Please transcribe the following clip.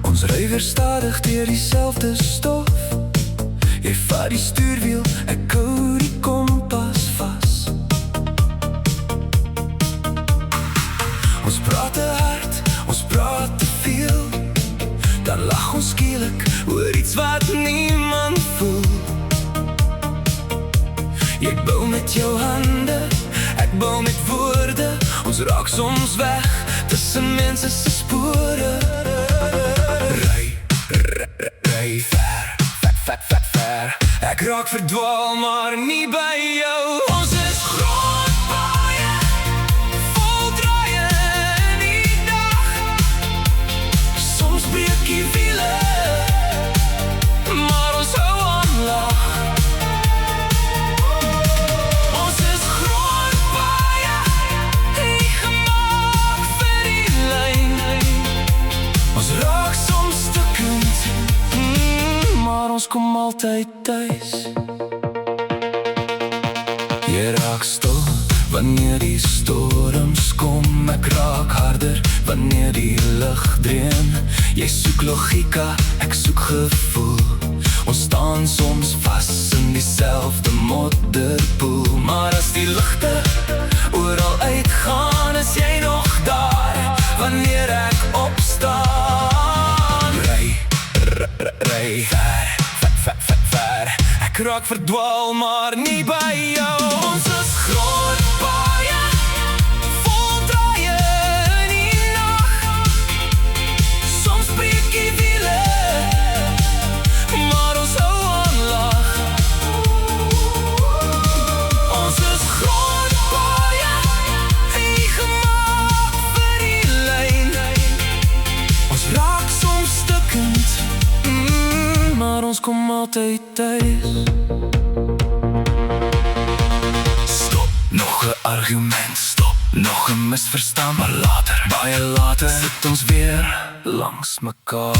Ons ry weer stadig deur dieselfde stof. Jy vat die stuurwiel, ek hou die kompas vas. Ons praat te hard, ons praat te veel. Dan lag ons skielik oor iets wat niemand voel. Jy bou met jou hande, ek bou met woorde. Ons raak soms weg tussen mense se spore. Ry ver. Ek raak verdwaal, maar nie by jou. Ons is groot paaie, vol draaie in die dag. Soms breek die wiele, maar ons hou aan lag. Ons is groot paaie, nie gemaak vir die lyn. Ons raak soms stukkend, maar ons kom altyd thuis. Jy raak stil wanneer die storms kom. Ek raak harder wanneer die lug dreun. Jy soek logika, ek soek gevoel. Ons staan soms vas in dieselfde modderpoel. Maar as die ligte oral uitgaan, is jy nog daar wanneer ek opstaan. Ry ver. Ek raak verdwaal, maar nie by jou. Ons is groot paaie, vol draaie in die nag. Soms breek die wiele, maar ons hou aan lag. Ons is groot paaie, nie gemaak vir die lyn. Ons raak soms stukkend, maar ons kom altyd thuis. Stop, nog 'n argument, stop, nog 'n misverstand. Maar later, baie later, sit ons weer langs mekaar.